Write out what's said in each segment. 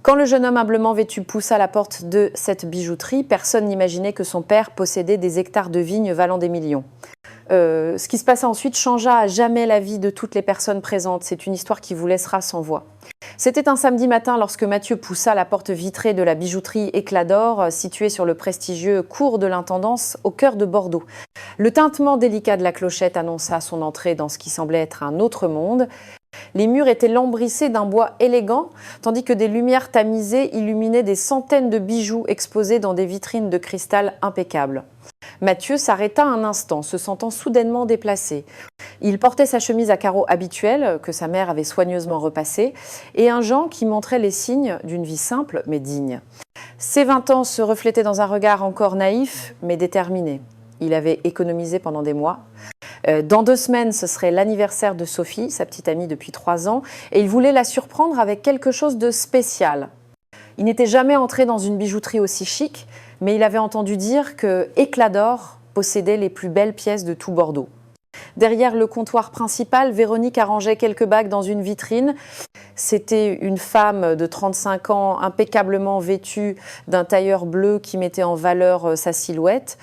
Quand le jeune homme humblement vêtu poussa la porte de cette bijouterie, personne n'imaginait que son père possédait des hectares de vignes valant des millions. Ce qui se passa ensuite changea à jamais la vie de toutes les personnes présentes. C'est une histoire qui vous laissera sans voix. C'était un samedi matin lorsque Mathieu poussa la porte vitrée de la bijouterie Éclat d'Or, située sur le prestigieux cours de l'Intendance, au cœur de Bordeaux. Le tintement délicat de la clochette annonça son entrée dans ce qui semblait être un autre monde. Les murs étaient lambrissés d'un bois élégant, tandis que des lumières tamisées illuminaient des centaines de bijoux exposés dans des vitrines de cristal impeccables. Mathieu s'arrêta un instant, se sentant soudainement déplacé. Il portait sa chemise à carreaux habituelle, que sa mère avait soigneusement repassée, et un Jean qui montrait les signes d'une vie simple mais digne. Ses 20 ans se reflétaient dans un regard encore naïf mais déterminé. Il avait économisé pendant des mois. Dans 2 semaines, ce serait l'anniversaire de Sophie, sa petite amie depuis 3 ans, et il voulait la surprendre avec quelque chose de spécial. Il n'était jamais entré dans une bijouterie aussi chic, mais il avait entendu dire que Éclat d'Or possédait les plus belles pièces de tout Bordeaux. Derrière le comptoir principal, Véronique arrangeait quelques bagues dans une vitrine. C'était une femme de 35 ans, impeccablement vêtue d'un tailleur bleu qui mettait en valeur sa silhouette.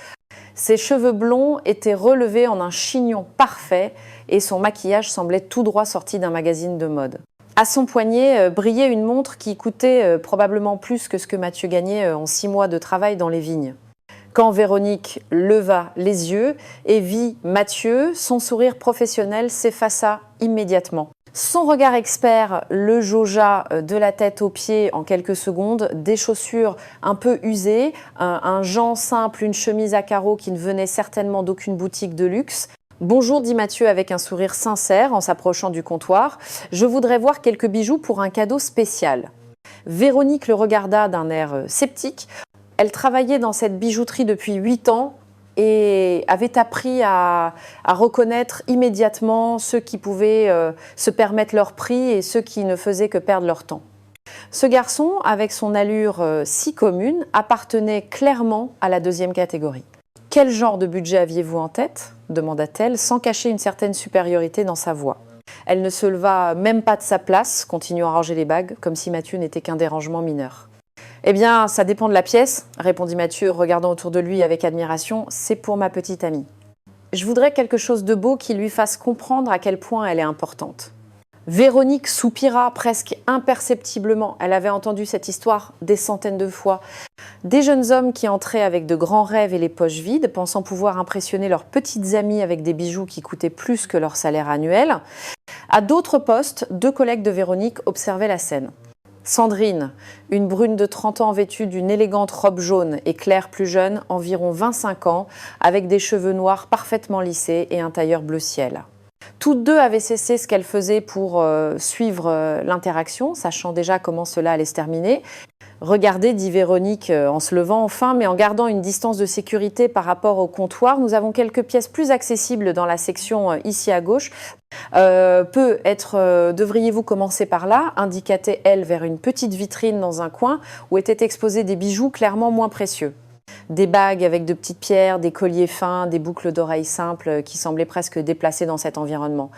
Ses cheveux blonds étaient relevés en un chignon parfait et son maquillage semblait tout droit sorti d'un magazine de mode. À son poignet brillait une montre qui coûtait probablement plus que ce que Mathieu gagnait en 6 mois de travail dans les vignes. Quand Véronique leva les yeux et vit Mathieu, son sourire professionnel s'effaça immédiatement. Son regard expert le jaugea de la tête aux pieds en quelques secondes, des chaussures un peu usées, un Jean simple, une chemise à carreaux qui ne venait certainement d'aucune boutique de luxe. « Bonjour », dit Mathieu avec un sourire sincère en s'approchant du comptoir. « Je voudrais voir quelques bijoux pour un cadeau spécial. » Véronique le regarda d'un air sceptique. Elle travaillait dans cette bijouterie depuis 8 ans et avait appris à reconnaître immédiatement ceux qui pouvaient se permettre leur prix et ceux qui ne faisaient que perdre leur temps. Ce garçon, avec son allure si commune, appartenait clairement à la 2e catégorie. « Quel genre de budget aviez-vous en tête ?» demanda-t-elle, sans cacher une certaine supériorité dans sa voix. Elle ne se leva même pas de sa place, continuant à ranger les bagues, comme si Mathieu n'était qu'un dérangement mineur. « Eh bien, ça dépend de la pièce, » répondit Mathieu, regardant autour de lui avec admiration. « C'est pour ma petite amie. Je voudrais quelque chose de beau qui lui fasse comprendre à quel point elle est importante. » Véronique soupira presque imperceptiblement. Elle avait entendu cette histoire des centaines de fois. Des jeunes hommes qui entraient avec de grands rêves et les poches vides, pensant pouvoir impressionner leurs petites amies avec des bijoux qui coûtaient plus que leur salaire annuel. À d'autres postes, 2 collègues de Véronique observaient la scène. Sandrine, une brune de 30 ans vêtue d'une élégante robe jaune, et Claire, plus jeune, environ 25 ans, avec des cheveux noirs parfaitement lissés et un tailleur bleu ciel. Toutes 2 avaient cessé ce qu'elles faisaient pour suivre l'interaction, sachant déjà comment cela allait se terminer. « Regardez », dit Véronique en se levant enfin, mais en gardant une distance de sécurité par rapport au comptoir. « Nous avons quelques pièces plus accessibles dans la section ici à gauche. Devriez-vous commencer par là ?» indiqua-t-elle vers une petite vitrine dans un coin où étaient exposés des bijoux clairement moins précieux. Des bagues avec de petites pierres, des colliers fins, des boucles d'oreilles simples qui semblaient presque déplacées dans cet environnement.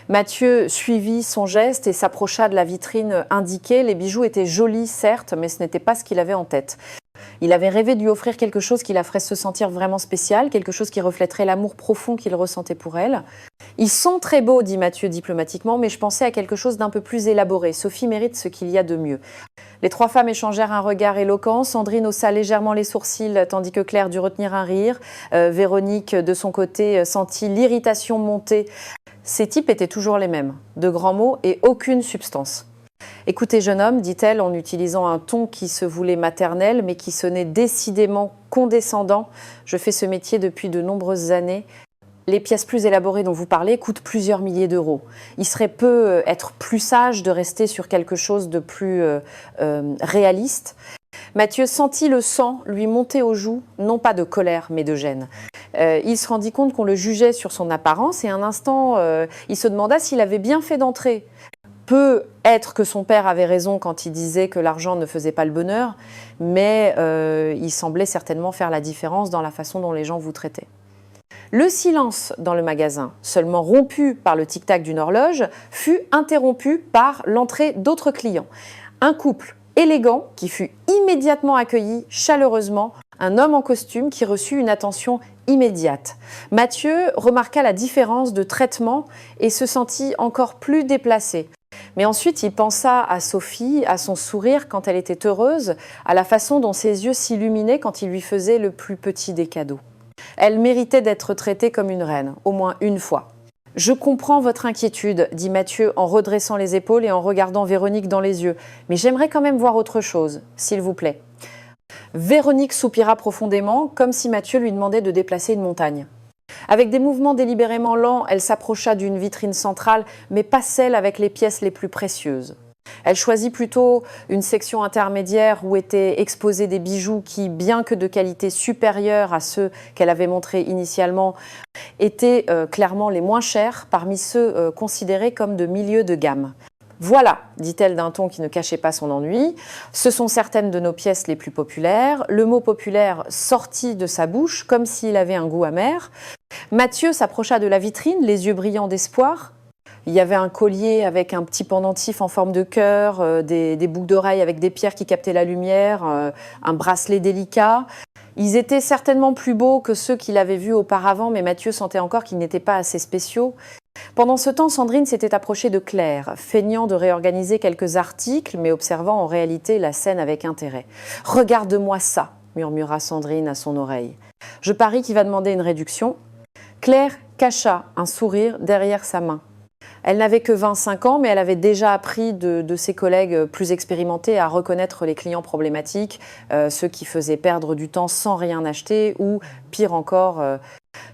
Mathieu suivit son geste et s'approcha de la vitrine indiquée. Les bijoux étaient jolis, certes, mais ce n'était pas ce qu'il avait en tête. Il avait rêvé de lui offrir quelque chose qui la ferait se sentir vraiment spéciale, quelque chose qui reflèterait l'amour profond qu'il ressentait pour elle. « Ils sont très beaux », dit Mathieu diplomatiquement, mais je pensais à quelque chose d'un peu plus élaboré. Sophie mérite ce qu'il y a de mieux. Les 3 femmes échangèrent un regard éloquent. Sandrine haussa légèrement les sourcils, tandis que Claire dut retenir un rire. Véronique, de son côté, sentit l'irritation monter. Ces types étaient toujours les mêmes, de grands mots et aucune substance. « Écoutez, jeune homme, dit-elle en utilisant un ton qui se voulait maternel, mais qui sonnait décidément condescendant. Je fais ce métier depuis de nombreuses années. Les pièces plus élaborées dont vous parlez coûtent plusieurs milliers d'euros. Il serait peu être plus sage de rester sur quelque chose de plus réaliste. » Mathieu sentit le sang lui monter aux joues, non pas de colère, mais de gêne. Il se rendit compte qu'on le jugeait sur son apparence et un instant, il se demanda s'il avait bien fait d'entrer. Peut être que son père avait raison quand il disait que l'argent ne faisait pas le bonheur, mais il semblait certainement faire la différence dans la façon dont les gens vous traitaient. Le silence dans le magasin, seulement rompu par le tic-tac d'une horloge, fut interrompu par l'entrée d'autres clients. Un couple élégant qui fut immédiatement accueilli chaleureusement, un homme en costume qui reçut une attention immédiate. Mathieu remarqua la différence de traitement et se sentit encore plus déplacé. Mais ensuite, il pensa à Sophie, à son sourire quand elle était heureuse, à la façon dont ses yeux s'illuminaient quand il lui faisait le plus petit des cadeaux. Elle méritait d'être traitée comme une reine, au moins une fois. « Je comprends votre inquiétude, dit Mathieu en redressant les épaules et en regardant Véronique dans les yeux. Mais j'aimerais quand même voir autre chose, s'il vous plaît. » Véronique soupira profondément, comme si Mathieu lui demandait de déplacer une montagne. Avec des mouvements délibérément lents, elle s'approcha d'une vitrine centrale, mais pas celle avec les pièces les plus précieuses. Elle choisit plutôt une section intermédiaire où étaient exposés des bijoux qui, bien que de qualité supérieure à ceux qu'elle avait montrés initialement, étaient clairement les moins chers parmi ceux considérés comme de milieu de gamme. « Voilà, dit-elle d'un ton qui ne cachait pas son ennui, ce sont certaines de nos pièces les plus populaires. Le mot populaire sortit de sa bouche comme s'il avait un goût amer. Mathieu s'approcha de la vitrine, les yeux brillants d'espoir. Il y avait un collier avec un petit pendentif en forme de cœur, des boucles d'oreilles avec des pierres qui captaient la lumière, un bracelet délicat. Ils étaient certainement plus beaux que ceux qu'il avait vus auparavant, mais Mathieu sentait encore qu'ils n'étaient pas assez spéciaux. Pendant ce temps, Sandrine s'était approchée de Claire, feignant de réorganiser quelques articles, mais observant en réalité la scène avec intérêt. « Regarde-moi ça !» murmura Sandrine à son oreille. « Je parie qu'il va demander une réduction. » Claire cacha un sourire derrière sa main. Elle n'avait que 25 ans, mais elle avait déjà appris de ses collègues plus expérimentés à reconnaître les clients problématiques, ceux qui faisaient perdre du temps sans rien acheter ou, pire encore,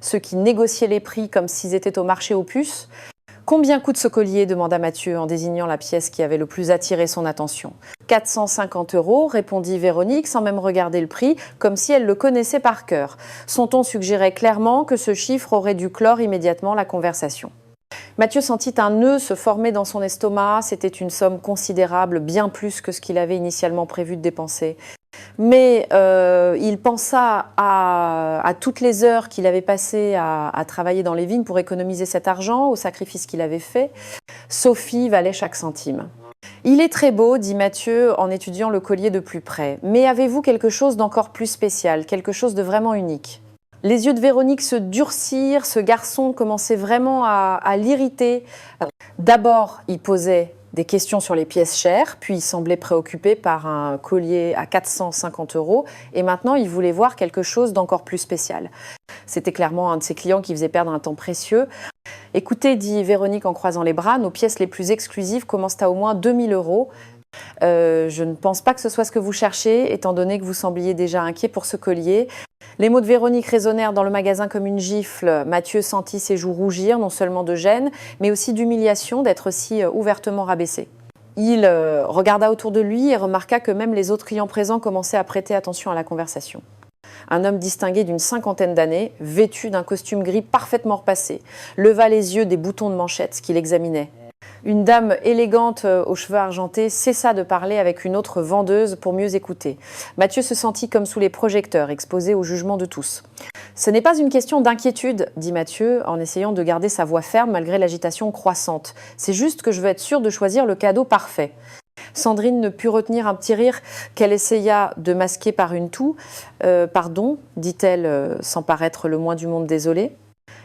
ceux qui négociaient les prix comme s'ils étaient au marché aux puces. « Combien coûte ce collier ?» demanda Mathieu en désignant la pièce qui avait le plus attiré son attention. « 450 €, répondit Véronique sans même regarder le prix, comme si elle le connaissait par cœur. Son ton suggérait clairement que ce chiffre aurait dû clore immédiatement la conversation. Mathieu sentit un nœud se former dans son estomac. C'était une somme considérable, bien plus que ce qu'il avait initialement prévu de dépenser. Mais il pensa à toutes les heures qu'il avait passées à travailler dans les vignes pour économiser cet argent, au sacrifice qu'il avait fait. Sophie valait chaque centime. « Il est très beau, dit Mathieu en étudiant le collier de plus près. Mais avez-vous quelque chose d'encore plus spécial, quelque chose de vraiment unique ?» Les yeux de Véronique se durcirent, ce garçon commençait vraiment à l'irriter. D'abord, il posait des questions sur les pièces chères, puis il semblait préoccupé par un collier à 450 €, et maintenant il voulait voir quelque chose d'encore plus spécial. C'était clairement un de ses clients qui faisait perdre un temps précieux. « Écoutez, dit Véronique en croisant les bras, nos pièces les plus exclusives commencent à au moins 2000 €. Je ne pense pas que ce soit ce que vous cherchez, étant donné que vous sembliez déjà inquiet pour ce collier. » Les mots de Véronique résonnèrent dans le magasin comme une gifle. Mathieu sentit ses joues rougir, non seulement de gêne, mais aussi d'humiliation d'être si ouvertement rabaissé. Il regarda autour de lui et remarqua que même les autres clients présents commençaient à prêter attention à la conversation. Un homme distingué d'une cinquantaine d'années, vêtu d'un costume gris parfaitement repassé, leva les yeux des boutons de manchette qu'il examinait. Une dame élégante aux cheveux argentés cessa de parler avec une autre vendeuse pour mieux écouter. Mathieu se sentit comme sous les projecteurs, exposé au jugement de tous. « Ce n'est pas une question d'inquiétude, dit Mathieu, en essayant de garder sa voix ferme malgré l'agitation croissante. C'est juste que je veux être sûre de choisir le cadeau parfait. » Sandrine ne put retenir un petit rire qu'elle essaya de masquer par une toux. « Pardon, dit-elle sans paraître le moins du monde désolée. »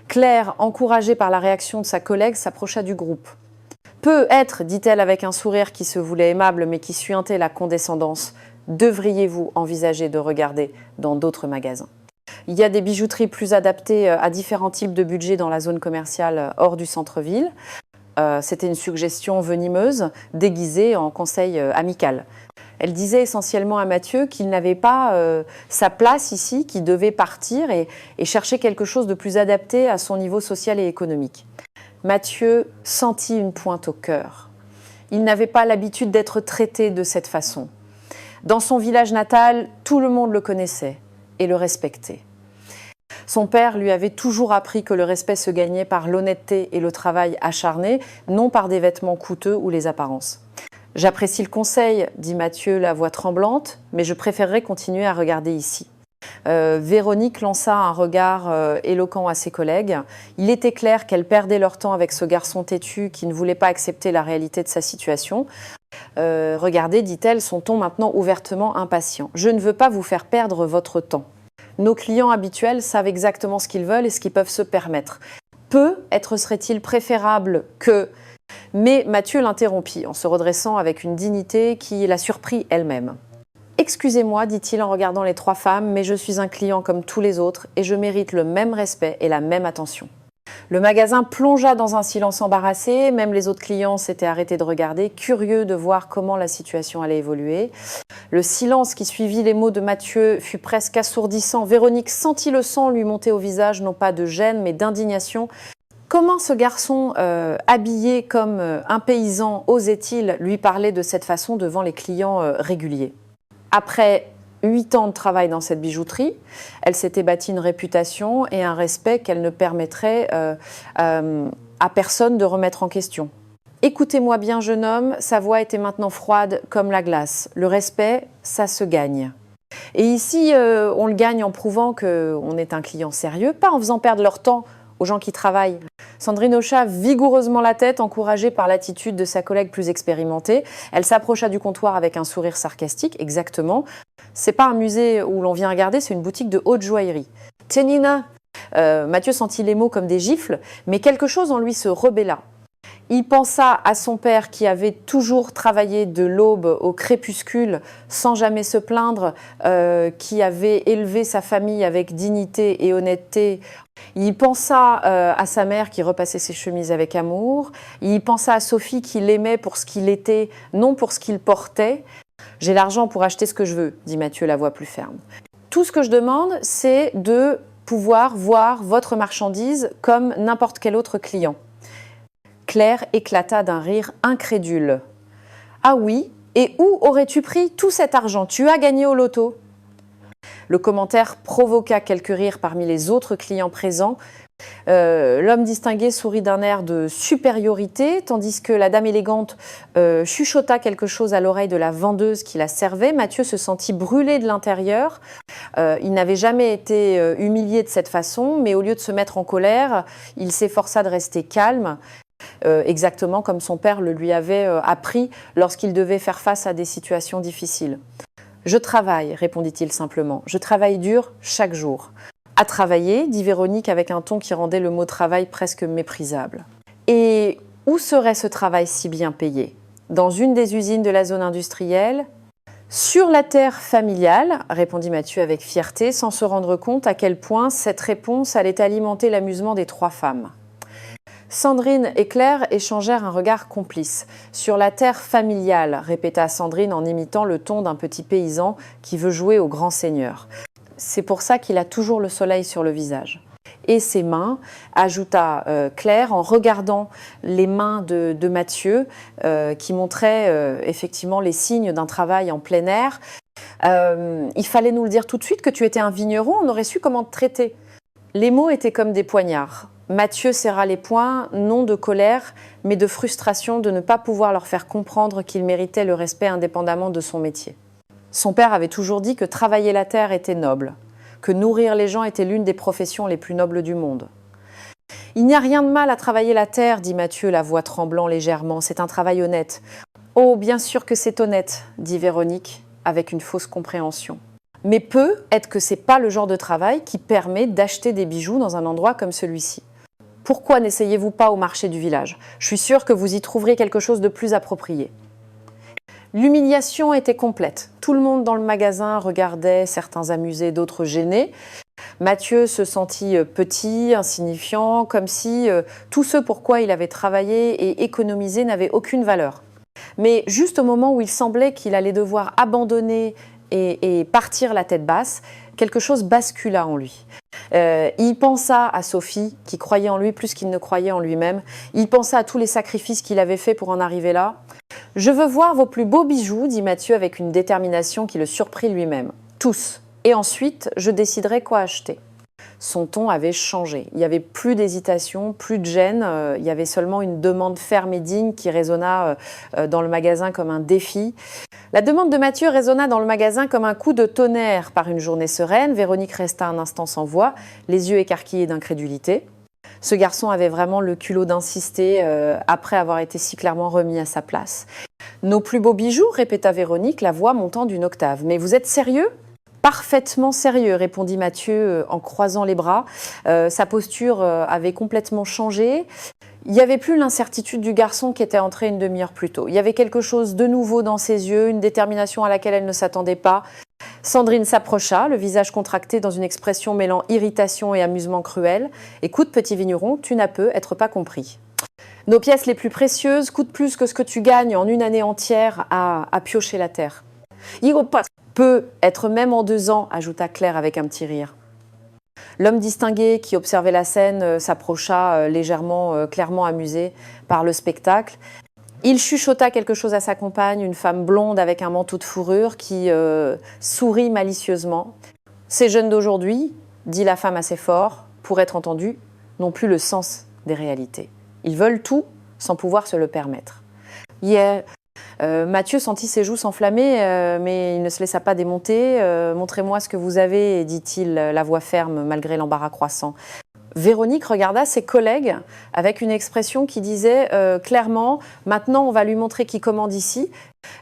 Claire, encouragée par la réaction de sa collègue, s'approcha du groupe. « Peut être, dit-elle avec un sourire qui se voulait aimable mais qui suintait la condescendance, devriez-vous envisager de regarder dans d'autres magasins. Il y a des bijouteries plus adaptées à différents types de budgets dans la zone commerciale hors du centre-ville. » C'était une suggestion venimeuse, déguisée en conseil amical. Elle disait essentiellement à Mathieu qu'il n'avait pas sa place ici, qu'il devait partir et chercher quelque chose de plus adapté à son niveau social et économique. Mathieu sentit une pointe au cœur. Il n'avait pas l'habitude d'être traité de cette façon. Dans son village natal, tout le monde le connaissait et le respectait. Son père lui avait toujours appris que le respect se gagnait par l'honnêteté et le travail acharné, non par des vêtements coûteux ou les apparences. « J'apprécie le conseil, dit Mathieu, la voix tremblante, mais je préférerais continuer à regarder ici. » Véronique lança un regard éloquent à ses collègues. Il était clair qu'elles perdaient leur temps avec ce garçon têtu qui ne voulait pas accepter la réalité de sa situation. Regardez, dit-elle, son ton maintenant ouvertement impatient. Je ne veux pas vous faire perdre votre temps. Nos clients habituels savent exactement ce qu'ils veulent et ce qu'ils peuvent se permettre. Peut-être serait-il préférable que... Mais Mathieu l'interrompit en se redressant avec une dignité qui la surprit elle-même. « Excusez-moi, dit-il en regardant les 3 femmes, mais je suis un client comme tous les autres et je mérite le même respect et la même attention. » Le magasin plongea dans un silence embarrassé, même les autres clients s'étaient arrêtés de regarder, curieux de voir comment la situation allait évoluer. Le silence qui suivit les mots de Mathieu fut presque assourdissant. Véronique sentit le sang lui monter au visage, non pas de gêne, mais d'indignation. Comment ce garçon, habillé comme un paysan, osait-il lui parler de cette façon devant les clients réguliers ? Après 8 ans de travail dans cette bijouterie, elle s'était bâtie une réputation et un respect qu'elle ne permettrait à personne de remettre en question. « Écoutez-moi bien, jeune homme, sa voix était maintenant froide comme la glace. Le respect, ça se gagne. » Et ici, on le gagne en prouvant qu'on est un client sérieux, pas en faisant perdre leur temps aux gens qui travaillent. Sandrine hocha vigoureusement la tête, encouragée par l'attitude de sa collègue plus expérimentée. Elle s'approcha du comptoir avec un sourire sarcastique, exactement. C'est pas un musée où l'on vient regarder, c'est une boutique de haute joaillerie. « Ténina !» Mathieu sentit les mots comme des gifles, mais quelque chose en lui se rebella. Il pensa à son père qui avait toujours travaillé de l'aube au crépuscule sans jamais se plaindre, qui avait élevé sa famille avec dignité et honnêteté. Il pensa à sa mère qui repassait ses chemises avec amour. Il pensa à Sophie qui l'aimait pour ce qu'il était, non pour ce qu'il portait. « J'ai l'argent pour acheter ce que je veux », dit Mathieu, la voix plus ferme. « Tout ce que je demande, c'est de pouvoir voir votre marchandise comme n'importe quel autre client. » Claire éclata d'un rire incrédule. « Ah oui, et où aurais-tu pris tout cet argent? Tu as gagné au loto ?» Le commentaire provoqua quelques rires parmi les autres clients présents. L'homme distingué sourit d'un air de supériorité, tandis que la dame élégante chuchota quelque chose à l'oreille de la vendeuse qui la servait. Mathieu se sentit brûlé de l'intérieur. Il n'avait jamais été humilié de cette façon, mais au lieu de se mettre en colère, il s'efforça de rester calme. Exactement comme son père le lui avait appris lorsqu'il devait faire face à des situations difficiles. « Je travaille, répondit-il simplement. Je travaille dur chaque jour. »« À travailler, dit Véronique avec un ton qui rendait le mot travail presque méprisable. Et où serait ce travail si bien payé? Dans une des usines de la zone industrielle? Sur la terre familiale, répondit Mathieu avec fierté, sans se rendre compte à quel point cette réponse allait alimenter l'amusement des 3 femmes. Sandrine et Claire échangèrent un regard complice. « Sur la terre familiale », répéta Sandrine en imitant le ton d'un petit paysan qui veut jouer au grand seigneur. « C'est pour ça qu'il a toujours le soleil sur le visage. » Et ses mains, ajouta Claire en regardant les mains de Mathieu qui montraient effectivement les signes d'un travail en plein air. « Il fallait nous le dire tout de suite que tu étais un vigneron, on aurait su comment te traiter. » Les mots étaient comme des poignards. Mathieu serra les poings, non de colère, mais de frustration de ne pas pouvoir leur faire comprendre qu'il méritait le respect indépendamment de son métier. Son père avait toujours dit que travailler la terre était noble, que nourrir les gens était l'une des professions les plus nobles du monde. « Il n'y a rien de mal à travailler la terre, dit Mathieu, la voix tremblant légèrement, c'est un travail honnête. »« Oh, bien sûr que c'est honnête, dit Véronique, avec une fausse compréhension. Mais peut-être que c'est pas le genre de travail qui permet d'acheter des bijoux dans un endroit comme celui-ci. Pourquoi n'essayez-vous pas au marché du village? Je suis sûre que vous y trouverez quelque chose de plus approprié. » L'humiliation était complète. Tout le monde dans le magasin regardait, certains amusés, d'autres gênés. Mathieu se sentit petit, insignifiant, comme si tout ce pour quoi il avait travaillé et économisé n'avait aucune valeur. Mais juste au moment où il semblait qu'il allait devoir abandonner et partir la tête basse, quelque chose bascula en lui. Il pensa à Sophie, qui croyait en lui plus qu'il ne croyait en lui-même. Il pensa à tous les sacrifices qu'il avait faits pour en arriver là. « Je veux voir vos plus beaux bijoux, dit Mathieu avec une détermination qui le surprit lui-même. Tous. Et ensuite, je déciderai quoi acheter. » Son ton avait changé. Il n'y avait plus d'hésitation, plus de gêne. Il y avait seulement une demande ferme et digne qui résonna dans le magasin comme un défi. La demande de Mathieu résonna dans le magasin comme un coup de tonnerre par une journée sereine. Véronique resta un instant sans voix, les yeux écarquillés d'incrédulité. Ce garçon avait vraiment le culot d'insister après avoir été si clairement remis à sa place. « Nos plus beaux bijoux ?» répéta Véronique, la voix montant d'une octave. « Mais vous êtes sérieux ?» « Parfaitement sérieux » répondit Mathieu en croisant les bras. Sa posture avait complètement changé. Il n'y avait plus l'incertitude du garçon qui était entré une demi-heure plus tôt. Il y avait quelque chose de nouveau dans ses yeux, une détermination à laquelle elle ne s'attendait pas. Sandrine s'approcha, le visage contracté dans une expression mêlant irritation et amusement cruel. « Écoute, petit vigneron, tu n'as peu être pas compris. Nos pièces les plus précieuses coûtent plus que ce que tu gagnes en une année entière à piocher la terre. »« Peut être même en 2 ans, ajouta Claire avec un petit rire. L'homme distingué qui observait la scène s'approcha légèrement, clairement amusé par le spectacle. Il chuchota quelque chose à sa compagne, une femme blonde avec un manteau de fourrure qui sourit malicieusement. « Ces jeunes d'aujourd'hui, dit la femme assez fort, pour être entendus, n'ont plus le sens des réalités. Ils veulent tout sans pouvoir se le permettre. » Mathieu sentit ses joues s'enflammer, mais il ne se laissa pas démonter. « Montrez-moi ce que vous avez », dit-il, la voix ferme malgré l'embarras croissant. Véronique regarda ses collègues avec une expression qui disait clairement « Maintenant, on va lui montrer qui commande ici ».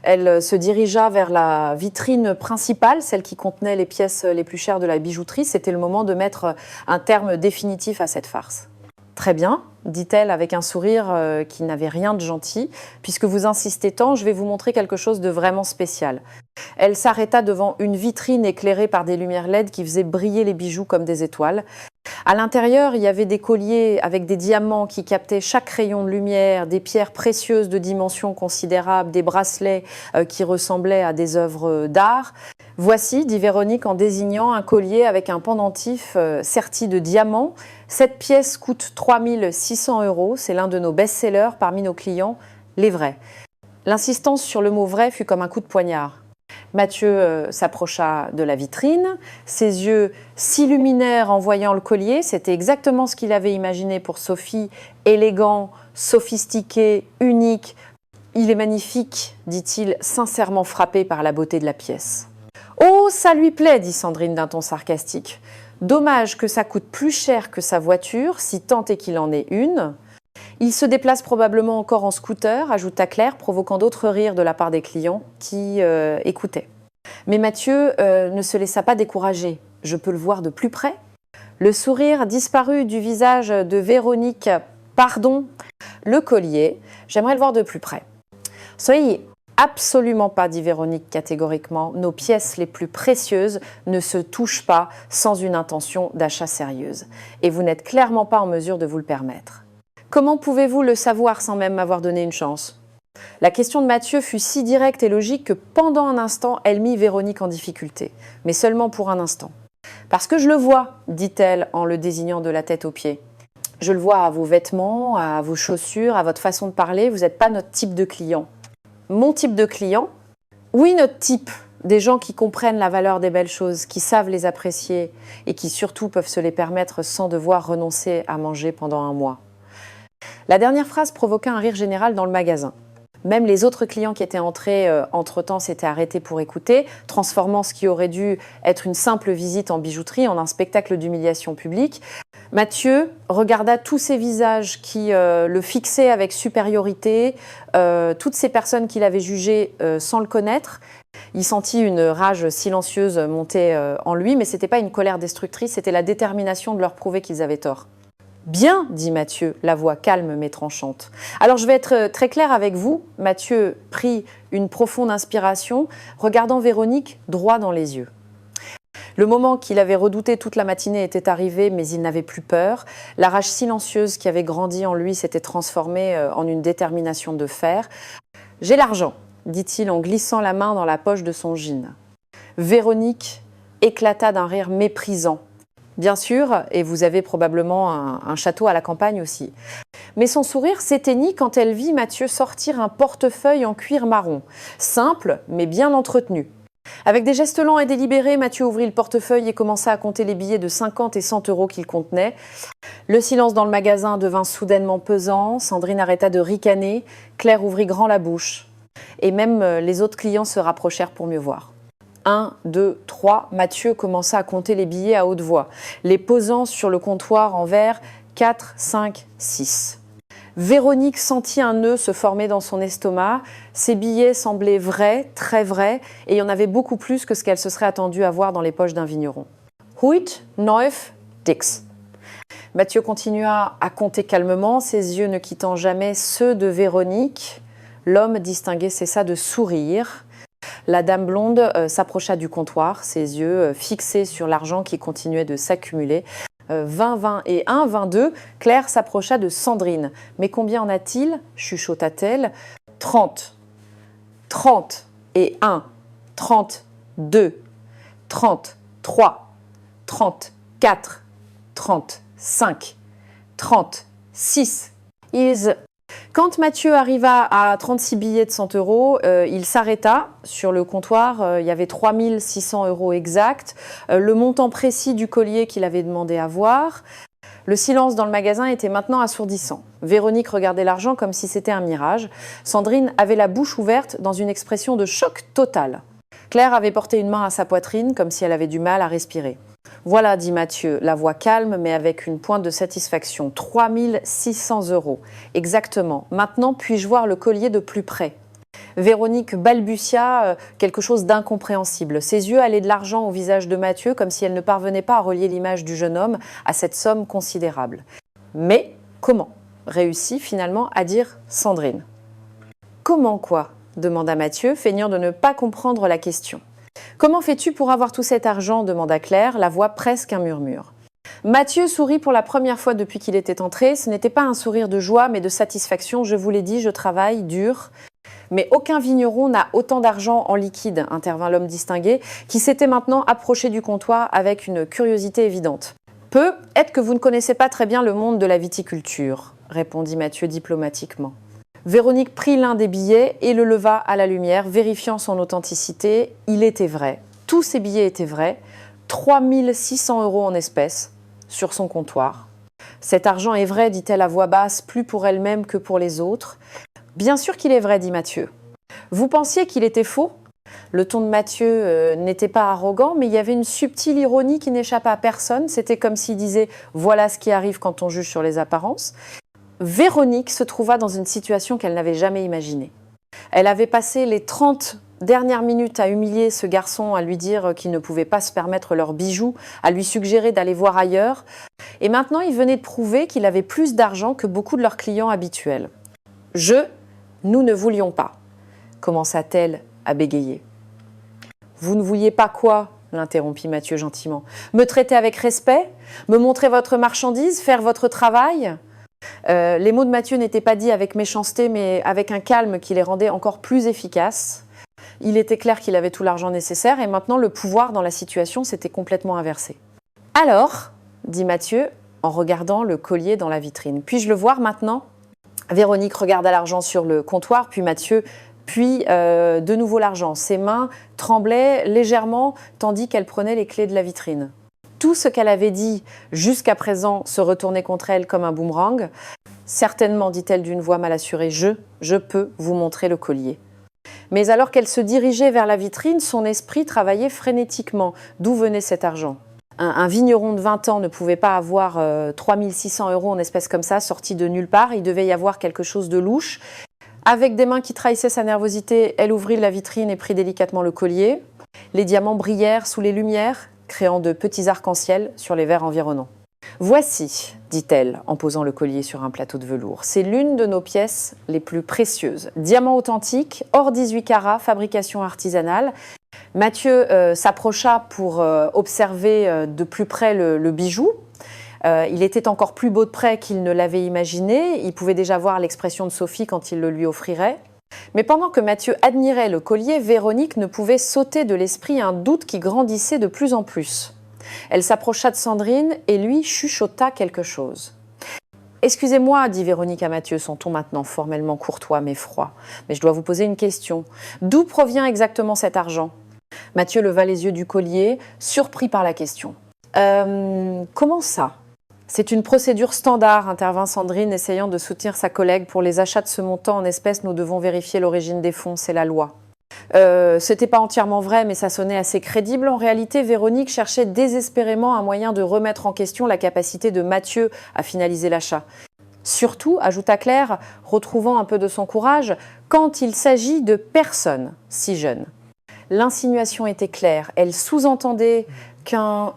Elle se dirigea vers la vitrine principale, celle qui contenait les pièces les plus chères de la bijouterie. C'était le moment de mettre un terme définitif à cette farce. « Très bien », dit-elle avec un sourire qui n'avait rien de gentil. « Puisque vous insistez tant, je vais vous montrer quelque chose de vraiment spécial. » Elle s'arrêta devant une vitrine éclairée par des lumières LED qui faisaient briller les bijoux comme des étoiles. À l'intérieur, il y avait des colliers avec des diamants qui captaient chaque rayon de lumière, des pierres précieuses de dimensions considérables, des bracelets qui ressemblaient à des œuvres d'art. « Voici, dit Véronique en désignant un collier avec un pendentif serti de diamants. Cette pièce coûte 3 600 €. C'est l'un de nos best-sellers parmi nos clients, les vrais. » L'insistance sur le mot « vrai » fut comme un coup de poignard. Mathieu s'approcha de la vitrine, ses yeux s'illuminèrent en voyant le collier. C'était exactement ce qu'il avait imaginé pour Sophie, élégant, sophistiqué, unique. « Il est magnifique », dit-il, sincèrement frappé par la beauté de la pièce. « Oh, ça lui plaît », dit Sandrine d'un ton sarcastique. « Dommage que ça coûte plus cher que sa voiture, si tant est qu'il en ait une. » Il se déplace probablement encore en scooter, ajouta Claire, provoquant d'autres rires de la part des clients qui écoutaient. Mais Mathieu ne se laissa pas décourager. « Je peux le voir de plus près ?» Le sourire disparut du visage de Véronique. « Pardon, le collier, j'aimerais le voir de plus près. »« Soyez absolument pas, dit Véronique catégoriquement. Nos pièces les plus précieuses ne se touchent pas sans une intention d'achat sérieuse. Et vous n'êtes clairement pas en mesure de vous le permettre. » Comment pouvez-vous le savoir sans même m'avoir donné une chance ? La question de Mathieu fut si directe et logique que pendant un instant, elle mit Véronique en difficulté. Mais seulement pour un instant. « Parce que je le vois, dit-elle en le désignant de la tête aux pieds. Je le vois à vos vêtements, à vos chaussures, à votre façon de parler. Vous n'êtes pas notre type de client. » Mon type de client ? Oui, notre type. Des gens qui comprennent la valeur des belles choses, qui savent les apprécier et qui surtout peuvent se les permettre sans devoir renoncer à manger pendant un mois. La dernière phrase provoqua un rire général dans le magasin. Même les autres clients qui étaient entrés entre-temps s'étaient arrêtés pour écouter, transformant ce qui aurait dû être une simple visite en bijouterie en un spectacle d'humiliation publique. Mathieu regarda tous ces visages qui le fixaient avec supériorité, toutes ces personnes qu'il avait jugées sans le connaître. Il sentit une rage silencieuse monter en lui, mais ce n'était pas une colère destructrice, c'était la détermination de leur prouver qu'ils avaient tort. « Bien, dit Mathieu, la voix calme mais tranchante. Alors je vais être très clair avec vous. » Mathieu prit une profonde inspiration, regardant Véronique droit dans les yeux. Le moment qu'il avait redouté toute la matinée était arrivé, mais il n'avait plus peur. La rage silencieuse qui avait grandi en lui s'était transformée en une détermination de fer. « J'ai l'argent, dit-il en glissant la main dans la poche de son jean. Véronique éclata d'un rire méprisant. Bien sûr, et vous avez probablement un château à la campagne aussi. Mais son sourire s'éteignit quand elle vit Mathieu sortir un portefeuille en cuir marron, simple mais bien entretenu. Avec des gestes lents et délibérés, Mathieu ouvrit le portefeuille et commença à compter les billets de 50 et 100 € qu'il contenait. Le silence dans le magasin devint soudainement pesant, Sandrine arrêta de ricaner, Claire ouvrit grand la bouche. Et même les autres clients se rapprochèrent pour mieux voir. 1, 2, 3, Mathieu commença à compter les billets à haute voix, les posant sur le comptoir en verre 4, 5, 6. Véronique sentit un nœud se former dans son estomac. Ces billets semblaient vrais, très vrais, et il y en avait beaucoup plus que ce qu'elle se serait attendue à voir dans les poches d'un vigneron. 8, 9, 10. Mathieu continua à compter calmement, ses yeux ne quittant jamais ceux de Véronique. L'homme distingué cessa de sourire. La dame blonde s'approcha du comptoir, ses yeux fixés sur l'argent qui continuait de s'accumuler. 20, 20 et 1, 22, Claire s'approcha de Sandrine. « Mais combien en a-t-il » chuchota-t-elle. 30. 30 et 1, 32, 33, 34, 35, 36. Quand Mathieu arriva à 36 billets de 100 euros, il s'arrêta sur le comptoir. Il y avait 3 600 euros exacts, le montant précis du collier qu'il avait demandé à voir. Le silence dans le magasin était maintenant assourdissant. Véronique regardait l'argent comme si c'était un mirage. Sandrine avait la bouche ouverte dans une expression de choc total. Claire avait porté une main à sa poitrine comme si elle avait du mal à respirer. « Voilà, dit Mathieu, la voix calme mais avec une pointe de satisfaction. 3 600 euros. Exactement. Maintenant, puis-je voir le collier de plus près ?» Véronique balbutia quelque chose d'incompréhensible. Ses yeux allaient de l'argent au visage de Mathieu comme si elle ne parvenait pas à relier l'image du jeune homme à cette somme considérable. Mais comment réussit finalement à dire Sandrine. « Comment quoi ?» demanda Mathieu, feignant de ne pas comprendre la question. « Comment fais-tu pour avoir tout cet argent » demanda Claire, la voix presque un murmure. Mathieu sourit pour la première fois depuis qu'il était entré. Ce n'était pas un sourire de joie, mais de satisfaction. « Je vous l'ai dit, je travaille dur. » Mais aucun vigneron n'a autant d'argent en liquide, intervint l'homme distingué, qui s'était maintenant approché du comptoir avec une curiosité évidente. « Peut-être que vous ne connaissez pas très bien le monde de la viticulture, répondit Mathieu diplomatiquement. Véronique prit l'un des billets et le leva à la lumière, vérifiant son authenticité. Il était vrai. Tous ces billets étaient vrais. 3 600 euros en espèces sur son comptoir. « Cet argent est vrai, dit-elle à voix basse, plus pour elle-même que pour les autres. »« Bien sûr qu'il est vrai, dit Mathieu. »« Vous pensiez qu'il était faux ?» Le ton de Mathieu n'était pas arrogant, mais il y avait une subtile ironie qui n'échappa à personne. C'était comme s'il disait « Voilà ce qui arrive quand on juge sur les apparences ». Véronique se trouva dans une situation qu'elle n'avait jamais imaginée. Elle avait passé les 30 dernières minutes à humilier ce garçon, à lui dire qu'il ne pouvait pas se permettre leurs bijoux, à lui suggérer d'aller voir ailleurs. Et maintenant, il venait de prouver qu'il avait plus d'argent que beaucoup de leurs clients habituels. « Nous ne voulions pas », commença-t-elle à bégayer. « Vous ne vouliez pas quoi ?» l'interrompit Mathieu gentiment. « Me traiter avec respect ? Me montrer votre marchandise ? Faire votre travail ?» Les mots de Mathieu n'étaient pas dits avec méchanceté, mais avec un calme qui les rendait encore plus efficaces. Il était clair qu'il avait tout l'argent nécessaire et maintenant le pouvoir dans la situation s'était complètement inversé. « Alors ?» dit Mathieu en regardant le collier dans la vitrine. « Puis-je le voir maintenant ?» Véronique regarda l'argent sur le comptoir, puis Mathieu, puis de nouveau l'argent. Ses mains tremblaient légèrement tandis qu'elle prenait les clés de la vitrine. Tout ce qu'elle avait dit jusqu'à présent se retournait contre elle comme un boomerang. « Certainement, dit-elle d'une voix mal assurée, je peux vous montrer le collier. » Mais alors qu'elle se dirigeait vers la vitrine, son esprit travaillait frénétiquement. D'où venait cet argent ? Un vigneron de 20 ans ne pouvait pas avoir 3 600 euros en espèces comme ça, sortis de nulle part. Il devait y avoir quelque chose de louche. Avec des mains qui trahissaient sa nervosité, elle ouvrit la vitrine et prit délicatement le collier. Les diamants brillèrent sous les lumières, créant de petits arcs-en-ciel sur les verres environnants. « Voici, dit-elle, en posant le collier sur un plateau de velours. C'est l'une de nos pièces les plus précieuses. Diamant authentique, hors 18 carats, fabrication artisanale. » Mathieu s'approcha pour observer de plus près le bijou. Il était encore plus beau de près qu'il ne l'avait imaginé. Il pouvait déjà voir l'expression de Sophie quand il le lui offrirait. Mais pendant que Mathieu admirait le collier, Véronique ne pouvait s'ôter de l'esprit un doute qui grandissait de plus en plus. Elle s'approcha de Sandrine et lui chuchota quelque chose. « Excusez-moi, dit Véronique à Mathieu, son ton maintenant formellement courtois mais froid. Mais je dois vous poser une question. D'où provient exactement cet argent ?» Mathieu leva les yeux du collier, surpris par la question. « Comment ça ?» C'est une procédure standard, intervint Sandrine, essayant de soutenir sa collègue. Pour les achats de ce montant en espèces, nous devons vérifier l'origine des fonds, c'est la loi. C'était pas entièrement vrai, mais ça sonnait assez crédible. En réalité, Véronique cherchait désespérément un moyen de remettre en question la capacité de Mathieu à finaliser l'achat. Surtout, ajouta Claire, retrouvant un peu de son courage, quand il s'agit de personnes si jeunes. L'insinuation était claire. Elle sous-entendait qu'un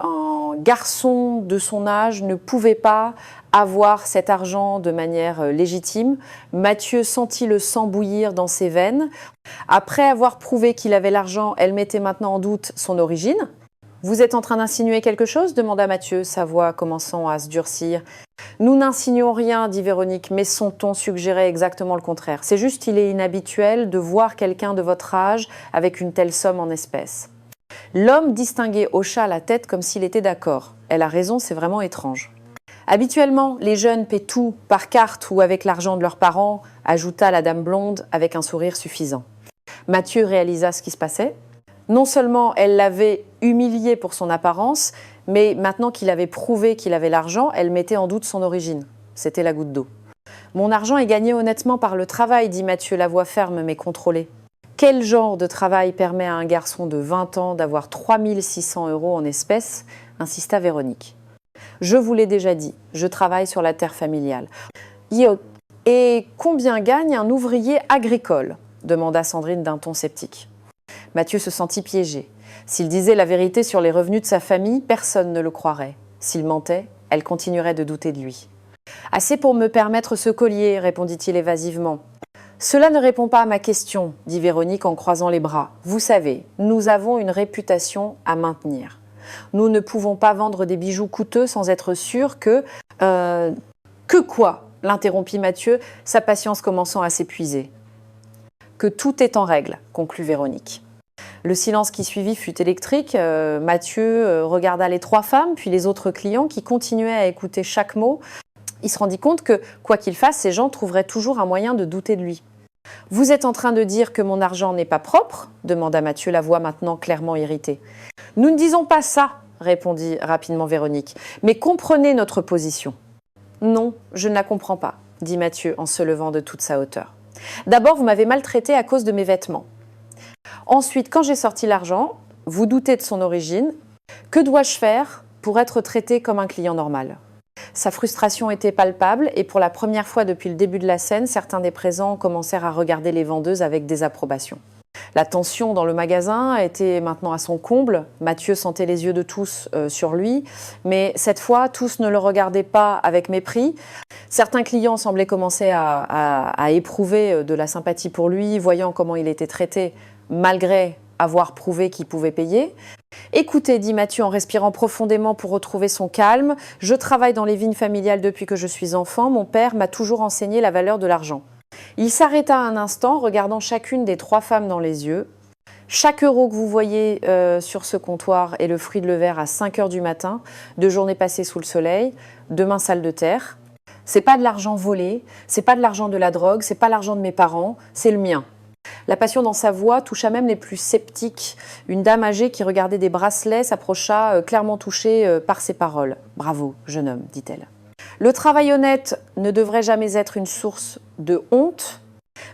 garçon de son âge ne pouvait pas avoir cet argent de manière légitime. Mathieu sentit le sang bouillir dans ses veines. Après avoir prouvé qu'il avait l'argent, elle mettait maintenant en doute son origine. « Vous êtes en train d'insinuer quelque chose ?» demanda Mathieu, sa voix commençant à se durcir. « Nous n'insinuons rien, dit Véronique, mais son ton suggérait exactement le contraire. C'est juste qu'il est inhabituel de voir quelqu'un de votre âge avec une telle somme en espèces. » L'homme distingué hocha la tête comme s'il était d'accord. Elle a raison, c'est vraiment étrange. Habituellement, les jeunes paient tout par carte ou avec l'argent de leurs parents, ajouta la dame blonde avec un sourire suffisant. Mathieu réalisa ce qui se passait. Non seulement elle l'avait humilié pour son apparence, mais maintenant qu'il avait prouvé qu'il avait l'argent, elle mettait en doute son origine. C'était la goutte d'eau. « Mon argent est gagné honnêtement par le travail, dit Mathieu, la voix ferme mais contrôlée. Quel genre de travail permet à un garçon de 20 ans d'avoir 3 600 € en espèces ?» insista Véronique. « Je vous l'ai déjà dit, je travaille sur la terre familiale. »« Et combien gagne un ouvrier agricole ?» demanda Sandrine d'un ton sceptique. Mathieu se sentit piégé. S'il disait la vérité sur les revenus de sa famille, personne ne le croirait. S'il mentait, elle continuerait de douter de lui. « Assez pour me permettre ce collier, répondit-il évasivement. « Cela ne répond pas à ma question, dit Véronique en croisant les bras. Vous savez, nous avons une réputation à maintenir. Nous ne pouvons pas vendre des bijoux coûteux sans être sûrs que... Que quoi ?» l'interrompit Mathieu, sa patience commençant à s'épuiser. « Que tout est en règle, conclut Véronique. » Le silence qui suivit fut électrique. Mathieu regarda les 3 femmes, puis les autres clients qui continuaient à écouter chaque mot. Il se rendit compte que, quoi qu'il fasse, ces gens trouveraient toujours un moyen de douter de lui. « Vous êtes en train de dire que mon argent n'est pas propre ?» demanda Mathieu, la voix maintenant clairement irritée. « Nous ne disons pas ça, répondit rapidement Véronique, mais comprenez notre position. »« Non, je ne la comprends pas, dit Mathieu en se levant de toute sa hauteur. D'abord, vous m'avez maltraité à cause de mes vêtements. Ensuite, quand j'ai sorti l'argent, vous doutez de son origine. Que dois-je faire pour être traité comme un client normal ?» Sa frustration était palpable et pour la première fois depuis le début de la scène, certains des présents commencèrent à regarder les vendeuses avec désapprobation. La tension dans le magasin était maintenant à son comble. Mathieu sentait les yeux de tous sur lui, mais cette fois, tous ne le regardaient pas avec mépris. Certains clients semblaient commencer à éprouver de la sympathie pour lui, voyant comment il était traité, malgré avoir prouvé qu'il pouvait payer. « Écoutez, dit Mathieu en respirant profondément pour retrouver son calme, je travaille dans les vignes familiales depuis que je suis enfant. Mon père m'a toujours enseigné la valeur de l'argent. » Il s'arrêta un instant, regardant chacune des 3 femmes dans les yeux. « Chaque euro que vous voyez sur ce comptoir est le fruit de Levers à 5 h du matin, de journées passées sous le soleil, demain salle de terre. C'est pas de l'argent volé, c'est pas de l'argent de la drogue, c'est pas l'argent de mes parents, c'est le mien. » La passion dans sa voix toucha même les plus sceptiques. Une dame âgée qui regardait des bracelets s'approcha, clairement touchée par ces paroles. « Bravo, jeune homme, dit-elle. » Le travail honnête ne devrait jamais être une source de honte.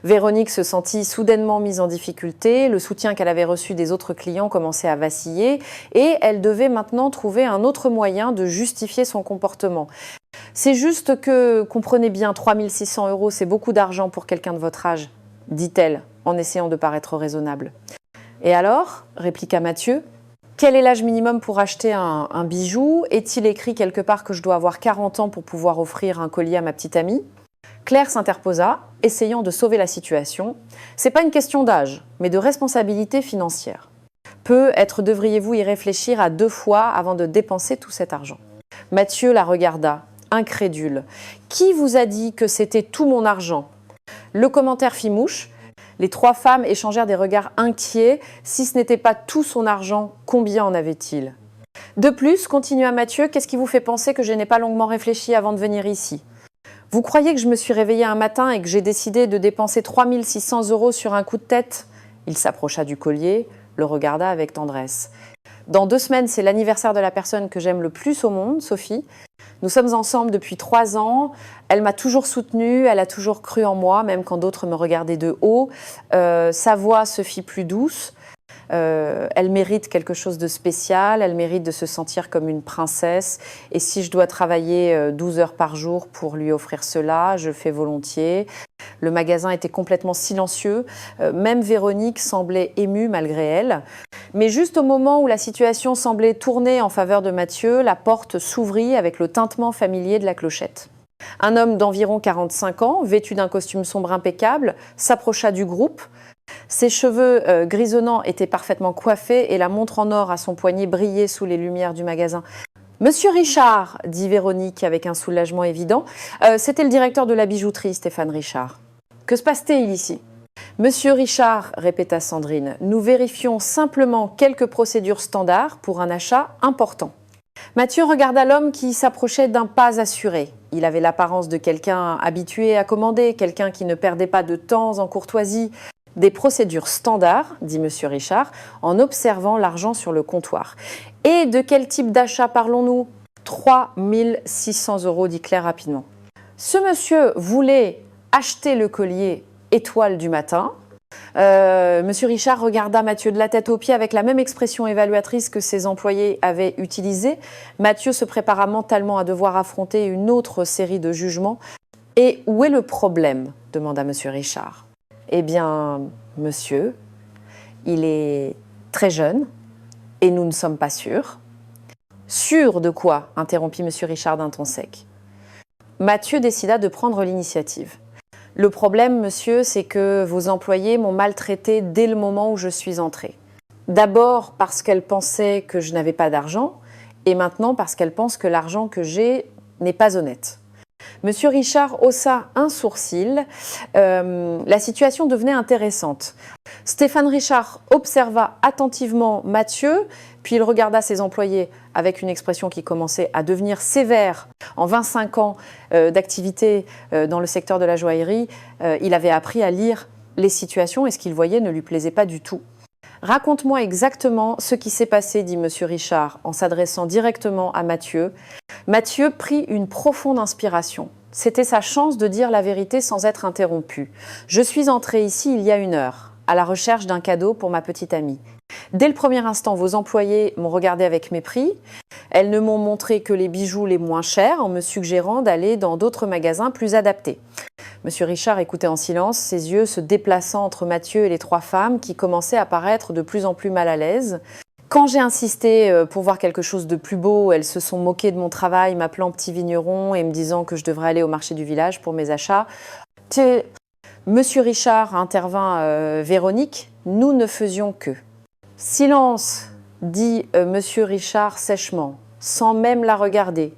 Véronique se sentit soudainement mise en difficulté. Le soutien qu'elle avait reçu des autres clients commençait à vaciller et elle devait maintenant trouver un autre moyen de justifier son comportement. « C'est juste que, comprenez bien, 3 600 €, c'est beaucoup d'argent pour quelqu'un de votre âge, dit-elle, en essayant de paraître raisonnable. « Et alors ?» répliqua Mathieu. « Quel est l'âge minimum pour acheter un bijou? Est-il écrit quelque part que je dois avoir 40 ans pour pouvoir offrir un collier à ma petite amie ?» Claire s'interposa, essayant de sauver la situation. « C'est pas une question d'âge, mais de responsabilité financière. Peut-être devriez-vous y réfléchir à 2 fois avant de dépenser tout cet argent. » Mathieu la regarda, incrédule. « Qui vous a dit que c'était tout mon argent ?» Le commentaire fit mouche. Les 3 femmes échangèrent des regards inquiets. Si ce n'était pas tout son argent, combien en avait-il? De plus, continua Mathieu, qu'est-ce qui vous fait penser que je n'ai pas longuement réfléchi avant de venir ici? Vous croyez que je me suis réveillée un matin et que j'ai décidé de dépenser 3 600 € sur un coup de tête? Il s'approcha du collier, le regarda avec tendresse. Dans 2 semaines, c'est l'anniversaire de la personne que j'aime le plus au monde, Sophie. Nous sommes ensemble depuis 3 ans. Elle m'a toujours soutenue, elle a toujours cru en moi, même quand d'autres me regardaient de haut. Sa voix se fit plus douce. Elle mérite quelque chose de spécial, elle mérite de se sentir comme une princesse. Et si je dois travailler 12 heures par jour pour lui offrir cela, je le fais volontiers. Le magasin était complètement silencieux. Même Véronique semblait émue malgré elle. Mais juste au moment où la situation semblait tourner en faveur de Mathieu, la porte s'ouvrit avec le tintement familier de la clochette. Un homme d'environ 45 ans, vêtu d'un costume sombre impeccable, s'approcha du groupe. Ses cheveux grisonnants étaient parfaitement coiffés et la montre en or à son poignet brillait sous les lumières du magasin. « Monsieur Richard !» dit Véronique avec un soulagement évident. C'était le directeur de la bijouterie, Stéphane Richard. « Que se passe-t-il ici ?» « Monsieur Richard, répéta Sandrine, nous vérifions simplement quelques procédures standards pour un achat important. » Mathieu regarda l'homme qui s'approchait d'un pas assuré. Il avait l'apparence de quelqu'un habitué à commander, quelqu'un qui ne perdait pas de temps en courtoisie. « Des procédures standards, dit monsieur Richard, en observant l'argent sur le comptoir. Et de quel type d'achat parlons-nous ? 3 600 €, dit Claire rapidement. Ce monsieur voulait acheter le collier Étoile du matin. Monsieur Richard regarda Mathieu de la tête aux pieds avec la même expression évaluatrice que ses employés avaient utilisée. Mathieu se prépara mentalement à devoir affronter une autre série de jugements. « Et où est le problème ?» demanda monsieur Richard. « Eh bien, monsieur, il est très jeune et nous ne sommes pas sûrs. »« Sûr de quoi ?» interrompit monsieur Richard d'un ton sec. Mathieu décida de prendre l'initiative. « Le problème, monsieur, c'est que vos employés m'ont maltraité dès le moment où je suis entrée. D'abord parce qu'elles pensaient que je n'avais pas d'argent et maintenant parce qu'elles pensent que l'argent que j'ai n'est pas honnête. » Monsieur Richard haussa un sourcil. La situation devenait intéressante. Stéphane Richard observa attentivement Mathieu, puis il regarda ses employés avec une expression qui commençait à devenir sévère. En 25 ans d'activité dans le secteur de la joaillerie, il avait appris à lire les situations et ce qu'il voyait ne lui plaisait pas du tout. « Raconte-moi exactement ce qui s'est passé, dit monsieur Richard, en s'adressant directement à Mathieu. Mathieu prit une profonde inspiration. C'était sa chance de dire la vérité sans être interrompu. « Je suis entrée ici il y a 1 heure, à la recherche d'un cadeau pour ma petite amie. Dès le premier instant, vos employés m'ont regardé avec mépris. Elles ne m'ont montré que les bijoux les moins chers en me suggérant d'aller dans d'autres magasins plus adaptés. » Monsieur Richard écoutait en silence, ses yeux se déplaçant entre Mathieu et les 3 femmes qui commençaient à paraître de plus en plus mal à l'aise. Quand j'ai insisté pour voir quelque chose de plus beau, elles se sont moquées de mon travail, m'appelant petit vigneron et me disant que je devrais aller au marché du village pour mes achats. Monsieur Richard, intervint Véronique, nous ne faisions que. Silence, dit monsieur Richard sèchement, sans même la regarder.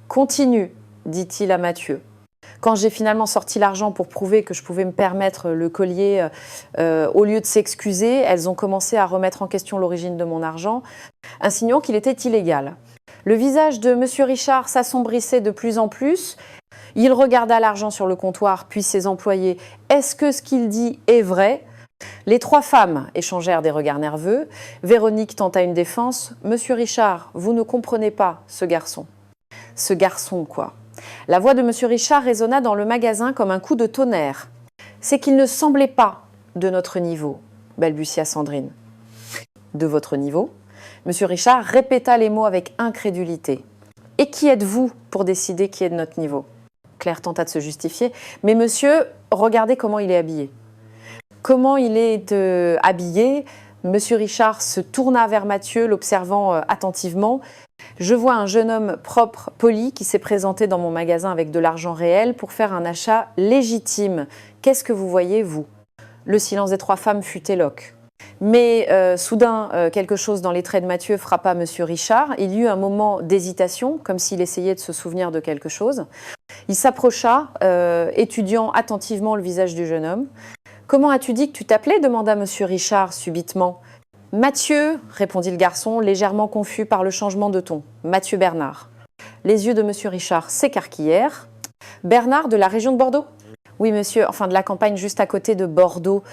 Continue, dit-il à Mathieu. Quand j'ai finalement sorti l'argent pour prouver que je pouvais me permettre le collier, au lieu de s'excuser, elles ont commencé à remettre en question l'origine de mon argent, insinuant qu'il était illégal. Le visage de monsieur Richard s'assombrissait de plus en plus. Il regarda l'argent sur le comptoir, puis ses employés. « Est-ce que ce qu'il dit est vrai ?» Les 3 femmes échangèrent des regards nerveux. Véronique tenta une défense. « Monsieur Richard, vous ne comprenez pas ce garçon. » « Ce garçon, quoi ?» La voix de monsieur Richard résonna dans le magasin comme un coup de tonnerre. « C'est qu'il ne semblait pas de notre niveau, » balbutia Sandrine. « De votre niveau ?» Monsieur Richard répéta les mots avec incrédulité. « Et qui êtes-vous pour décider qui est de notre niveau ?» Claire tenta de se justifier. « Mais monsieur, regardez comment il est habillé. » Comment il est habillé ? Monsieur Richard se tourna vers Mathieu, l'observant attentivement. « Je vois un jeune homme propre, poli, qui s'est présenté dans mon magasin avec de l'argent réel pour faire un achat légitime. Qu'est-ce que vous voyez, vous ?» Le silence des 3 femmes fut éloque. Mais soudain, quelque chose dans les traits de Mathieu frappa monsieur Richard. Il y eut un moment d'hésitation, comme s'il essayait de se souvenir de quelque chose. Il s'approcha, étudiant attentivement le visage du jeune homme. « Comment as-tu dit que tu t'appelais » demanda monsieur Richard subitement. « Mathieu » répondit le garçon, légèrement confus par le changement de ton. « Mathieu Bernard. » Les yeux de monsieur Richard s'écarquillèrent. « Bernard de la région de Bordeaux ?»« Oui, monsieur, enfin de la campagne juste à côté de Bordeaux.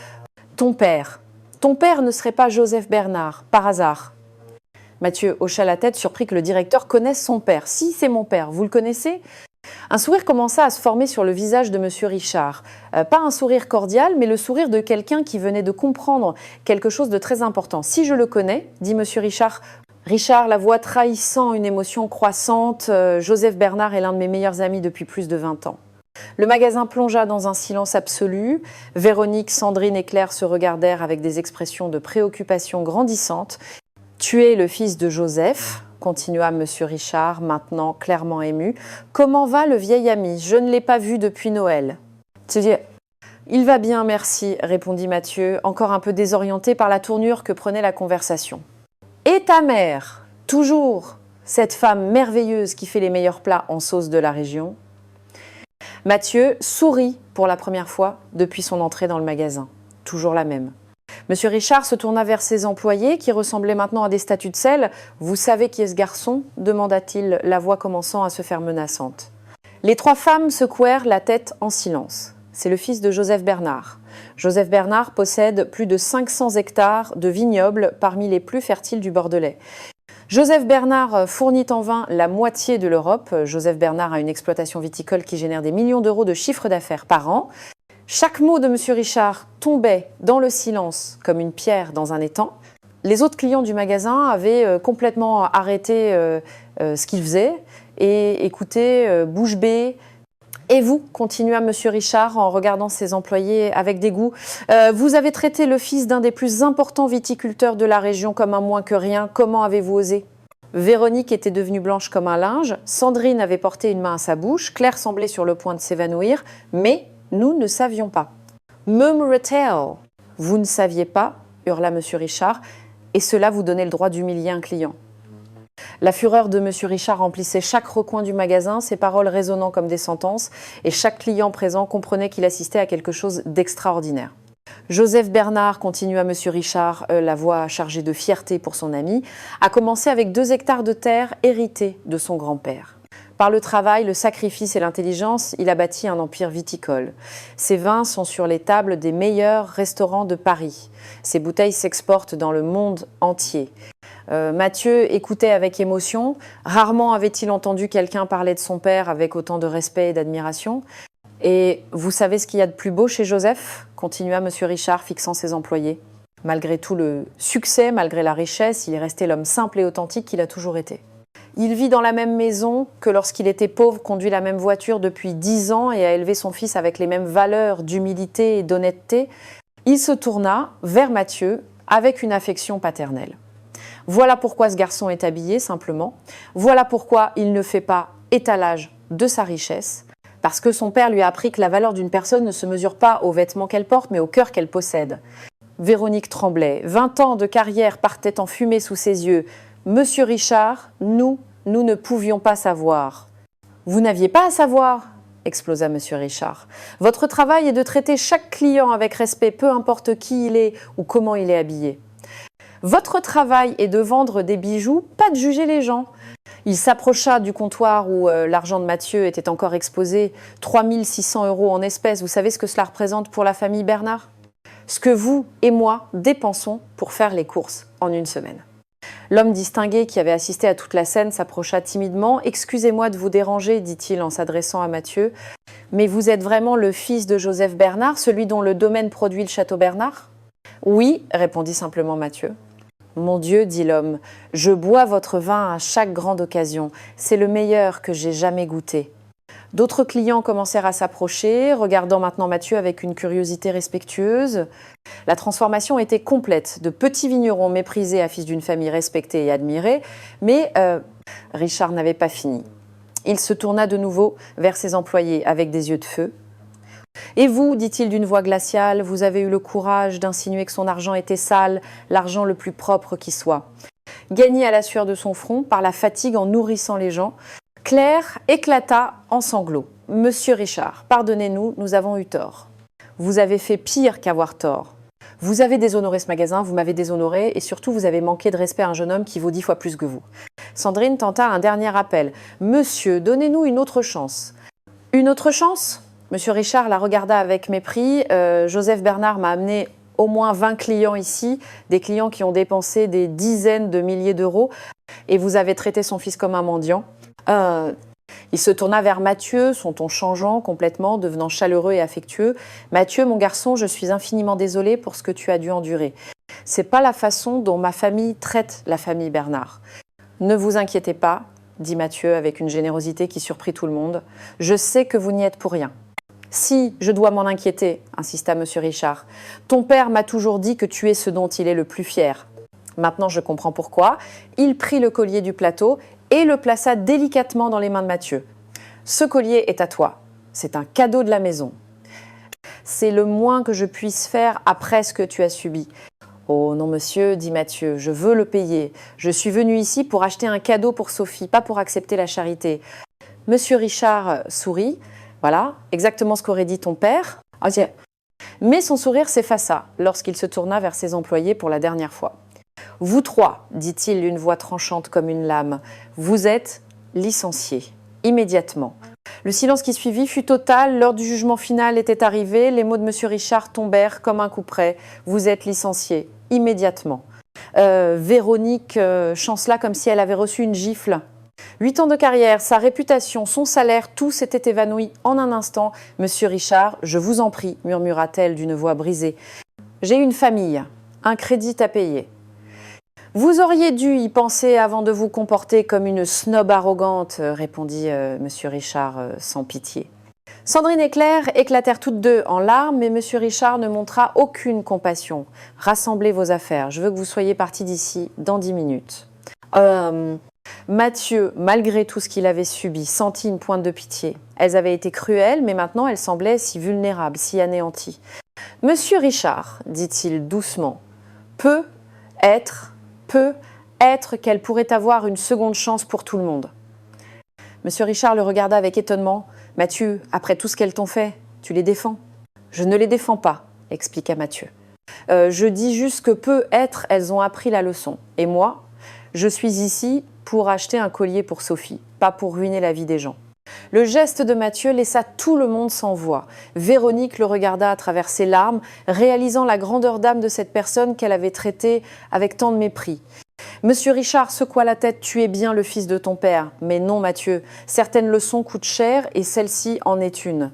Ton père ne serait pas Joseph Bernard, par hasard ?» Mathieu hocha la tête, surpris que le directeur connaisse son père. « Si, c'est mon père. Vous le connaissez ?» Un sourire commença à se former sur le visage de Monsieur Richard. Pas un sourire cordial, mais le sourire de quelqu'un qui venait de comprendre quelque chose de très important. « Si je le connais, dit Monsieur Richard. » Richard, la voix trahissant une émotion croissante. Joseph Bernard est l'un de mes meilleurs amis depuis plus de 20 ans. Le magasin plongea dans un silence absolu. Véronique, Sandrine et Claire se regardèrent avec des expressions de préoccupation grandissantes. « Tu es le fils de Joseph ?» continua Monsieur Richard, maintenant clairement ému. « Comment va le vieil ami? Je ne l'ai pas vu depuis Noël. » « Il va bien, merci, » répondit Mathieu, encore un peu désorienté par la tournure que prenait la conversation. « Et ta mère? Toujours cette femme merveilleuse qui fait les meilleurs plats en sauce de la région ?» Mathieu sourit pour la première fois depuis son entrée dans le magasin. Toujours la même. Monsieur Richard se tourna vers ses employés, qui ressemblaient maintenant à des statues de sel. « Vous savez qui est ce garçon ?» demanda-t-il, la voix commençant à se faire menaçante. Les trois femmes secouèrent la tête en silence. C'est le fils de Joseph Bernard. Joseph Bernard possède plus de 500 hectares de vignobles parmi les plus fertiles du Bordelais. Joseph Bernard fournit en vin la moitié de l'Europe. Joseph Bernard a une exploitation viticole qui génère des millions d'euros de chiffre d'affaires par an. Chaque mot de Monsieur Richard tombait dans le silence comme une pierre dans un étang. Les autres clients du magasin avaient complètement arrêté ce qu'ils faisaient et écoutaient bouche bée. « Et vous ?» continua Monsieur Richard en regardant ses employés avec dégoût. « Vous avez traité le fils d'un des plus importants viticulteurs de la région comme un moins que rien. Comment avez-vous osé ?» Véronique était devenue blanche comme un linge. Sandrine avait porté une main à sa bouche. Claire semblait sur le point de s'évanouir. Mais nous ne savions pas. « Murmurait-elle. Vous ne saviez pas ?» hurla Monsieur Richard. « Et cela vous donnait le droit d'humilier un client. » La fureur de Monsieur Richard remplissait chaque recoin du magasin, ses paroles résonnant comme des sentences, et chaque client présent comprenait qu'il assistait à quelque chose d'extraordinaire. Joseph Bernard, continua Monsieur Richard, la voix chargée de fierté pour son ami, a commencé avec 2 hectares de terre hérités de son grand-père. Par le travail, le sacrifice et l'intelligence, il a bâti un empire viticole. Ses vins sont sur les tables des meilleurs restaurants de Paris. Ses bouteilles s'exportent dans le monde entier. Mathieu écoutait avec émotion. Rarement avait-il entendu quelqu'un parler de son père avec autant de respect et d'admiration. « Et vous savez ce qu'il y a de plus beau chez Joseph ?» continua Monsieur Richard, fixant ses employés. Malgré tout le succès, malgré la richesse, il est resté l'homme simple et authentique qu'il a toujours été. Il vit dans la même maison que lorsqu'il était pauvre, conduit la même voiture depuis 10 ans et a élevé son fils avec les mêmes valeurs d'humilité et d'honnêteté. Il se tourna vers Mathieu avec une affection paternelle. Voilà pourquoi ce garçon est habillé simplement. Voilà pourquoi il ne fait pas étalage de sa richesse. Parce que son père lui a appris que la valeur d'une personne ne se mesure pas aux vêtements qu'elle porte, mais au cœur qu'elle possède. Véronique tremblait. 20 ans de carrière partaient en fumée sous ses yeux. Monsieur Richard, nous ne pouvions pas savoir. Vous n'aviez pas à savoir, explosa Monsieur Richard. Votre travail est de traiter chaque client avec respect, peu importe qui il est ou comment il est habillé. Votre travail est de vendre des bijoux, pas de juger les gens. Il s'approcha du comptoir où l'argent de Mathieu était encore exposé, 3 600 € en espèces. Vous savez ce que cela représente pour la famille Bernard? Ce que vous et moi dépensons pour faire les courses en une semaine. L'homme distingué qui avait assisté à toute la scène s'approcha timidement. « Excusez-moi de vous déranger, dit-il en s'adressant à Mathieu. Mais vous êtes vraiment le fils de Joseph Bernard, celui dont le domaine produit le château Bernard ?»« Oui, répondit simplement Mathieu. »« Mon Dieu, dit l'homme, je bois votre vin à chaque grande occasion. C'est le meilleur que j'ai jamais goûté. » D'autres clients commencèrent à s'approcher, regardant maintenant Mathieu avec une curiosité respectueuse. La transformation était complète. De petits vignerons méprisés à fils d'une famille respectée et admirée. Mais Richard n'avait pas fini. Il se tourna de nouveau vers ses employés avec des yeux de feu. « Et vous, dit-il d'une voix glaciale, vous avez eu le courage d'insinuer que son argent était sale, l'argent le plus propre qui soit. » Gagné à la sueur de son front, par la fatigue en nourrissant les gens, Claire éclata en sanglots. « Monsieur Richard, pardonnez-nous, nous avons eu tort. Vous avez fait pire qu'avoir tort. Vous avez déshonoré ce magasin, vous m'avez déshonoré et surtout vous avez manqué de respect à un jeune homme qui vaut 10 fois plus que vous. » Sandrine tenta un dernier appel. « Monsieur, donnez-nous une autre chance. »« Une autre chance ?» Monsieur Richard la regarda avec mépris. Joseph Bernard m'a amené au moins 20 clients ici, des clients qui ont dépensé des dizaines de milliers d'euros, et vous avez traité son fils comme un mendiant. Il se tourna vers Mathieu, son ton changeant complètement, devenant chaleureux et affectueux. « Mathieu, mon garçon, je suis infiniment désolée pour ce que tu as dû endurer. C'est pas la façon dont ma famille traite la famille Bernard. Ne vous inquiétez pas, dit Mathieu avec une générosité qui surprit tout le monde. Je sais que vous n'y êtes pour rien. Si, je dois m'en inquiéter, insista monsieur Richard. Ton père m'a toujours dit que tu es ce dont il est le plus fier. Maintenant, je comprends pourquoi. Il prit le collier du plateau et le plaça délicatement dans les mains de Mathieu. Ce collier est à toi. C'est un cadeau de la maison. C'est le moins que je puisse faire après ce que tu as subi. Oh non, monsieur, dit Mathieu, je veux le payer. Je suis venu ici pour acheter un cadeau pour Sophie, pas pour accepter la charité. Monsieur Richard sourit. Voilà, exactement ce qu'aurait dit ton père. Mais son sourire s'effaça lorsqu'il se tourna vers ses employés pour la dernière fois. Vous trois, dit-il d'une voix tranchante comme une lame, vous êtes licenciés, immédiatement. Le silence qui suivit fut total, l'heure du jugement final était arrivée, les mots de monsieur Richard tombèrent comme un coup près. Vous êtes licenciés, immédiatement. Véronique chancela comme si elle avait reçu une gifle. 8 ans de carrière, sa réputation, son salaire, tout s'était évanoui en un instant. « Monsieur Richard, je vous en prie, murmura-t-elle d'une voix brisée. J'ai une famille, un crédit à payer. Vous auriez dû y penser avant de vous comporter comme une snob arrogante, répondit monsieur Richard sans pitié. Sandrine et Claire éclatèrent toutes deux en larmes, mais monsieur Richard ne montra aucune compassion. « Rassemblez vos affaires, je veux que vous soyez partis d'ici dans 10 minutes. » Mathieu, malgré tout ce qu'il avait subi, sentit une pointe de pitié. Elles avaient été cruelles, mais maintenant elles semblaient si vulnérables, si anéanties. « Monsieur Richard, dit-il doucement, peut être qu'elle pourrait avoir une seconde chance pour tout le monde. » Monsieur Richard le regarda avec étonnement. « Mathieu, après tout ce qu'elles t'ont fait, tu les défends ?»« Je ne les défends pas, » expliqua Mathieu. Je dis juste que peut-être elles ont appris la leçon. Et moi, je suis ici pour acheter un collier pour Sophie, pas pour ruiner la vie des gens. » Le geste de Mathieu laissa tout le monde sans voix. Véronique le regarda à travers ses larmes, réalisant la grandeur d'âme de cette personne qu'elle avait traitée avec tant de mépris. Monsieur Richard secoua la tête. « Tu es bien le fils de ton père. » « Mais non, Mathieu, certaines leçons coûtent cher et celle-ci en est une. »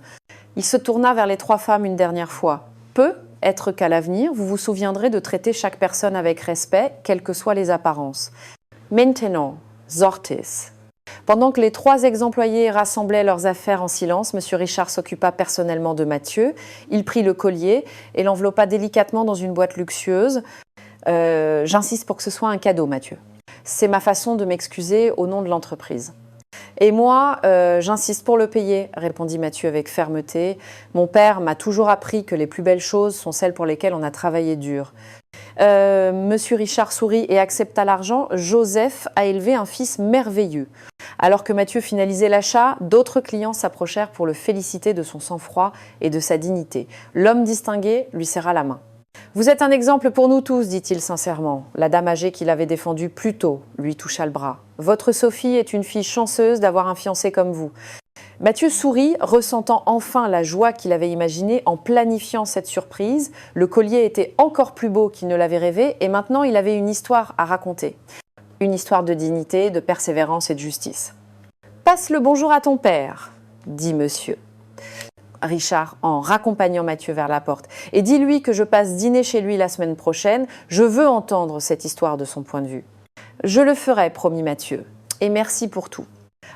Il se tourna vers les trois femmes une dernière fois. « Peut-être qu'à l'avenir, vous vous souviendrez de traiter chaque personne avec respect, quelles que soient les apparences. Maintenant, Zortis. » Pendant que les 3 ex-employés rassemblaient leurs affaires en silence, monsieur Richard s'occupa personnellement de Mathieu. Il prit le collier et l'enveloppa délicatement dans une boîte luxueuse. J'insiste pour que ce soit un cadeau, Mathieu. C'est ma façon de m'excuser au nom de l'entreprise. Et moi, j'insiste pour le payer, répondit Mathieu avec fermeté. Mon père m'a toujours appris que les plus belles choses sont celles pour lesquelles on a travaillé dur. Monsieur Richard sourit et accepta l'argent. Joseph a élevé un fils merveilleux. Alors que Mathieu finalisait l'achat, d'autres clients s'approchèrent pour le féliciter de son sang-froid et de sa dignité. L'homme distingué lui serra la main. « Vous êtes un exemple pour nous tous, dit-il sincèrement. » La dame âgée qui l'avait défendu plus tôt lui toucha le bras. « Votre Sophie est une fille chanceuse d'avoir un fiancé comme vous. » Mathieu sourit, ressentant enfin la joie qu'il avait imaginée en planifiant cette surprise. Le collier était encore plus beau qu'il ne l'avait rêvé et maintenant il avait une histoire à raconter. Une histoire de dignité, de persévérance et de justice. « Passe le bonjour à ton père, dit monsieur Richard en raccompagnant Mathieu vers la porte. Et dis-lui que je passe dîner chez lui la semaine prochaine. Je veux entendre cette histoire de son point de vue. »« Je le ferai, promit Mathieu. Et merci pour tout. »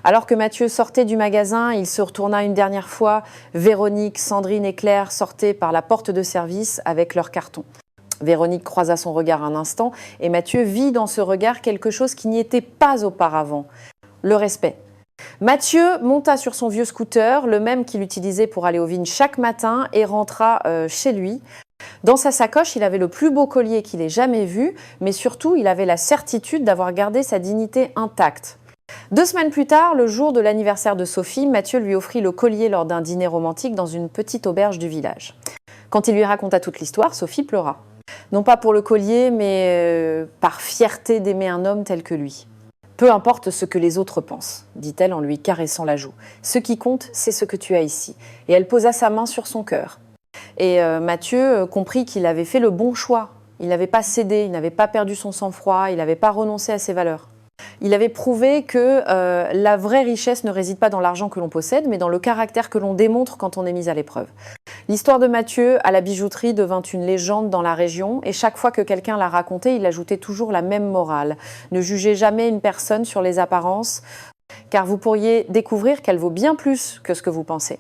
Alors que Mathieu sortait du magasin, il se retourna une dernière fois. Véronique, Sandrine et Claire sortaient par la porte de service avec leur carton. Véronique croisa son regard un instant et Mathieu vit dans ce regard quelque chose qui n'y était pas auparavant. Le respect. Mathieu monta sur son vieux scooter, le même qu'il utilisait pour aller aux vignes chaque matin, et rentra chez lui. Dans sa sacoche, il avait le plus beau collier qu'il ait jamais vu, mais surtout, il avait la certitude d'avoir gardé sa dignité intacte. 2 semaines plus tard, le jour de l'anniversaire de Sophie, Mathieu lui offrit le collier lors d'un dîner romantique dans une petite auberge du village. Quand il lui raconta toute l'histoire, Sophie pleura. Non pas pour le collier, mais par fierté d'aimer un homme tel que lui. « Peu importe ce que les autres pensent, dit-elle en lui caressant la joue. Ce qui compte, c'est ce que tu as ici. » Et elle posa sa main sur son cœur. Et Mathieu comprit qu'il avait fait le bon choix. Il n'avait pas cédé, il n'avait pas perdu son sang-froid, il n'avait pas renoncé à ses valeurs. Il avait prouvé que la vraie richesse ne réside pas dans l'argent que l'on possède, mais dans le caractère que l'on démontre quand on est mis à l'épreuve. L'histoire de Mathieu à la bijouterie devint une légende dans la région, et chaque fois que quelqu'un la racontait, il ajoutait toujours la même morale. Ne jugez jamais une personne sur les apparences, car vous pourriez découvrir qu'elle vaut bien plus que ce que vous pensez.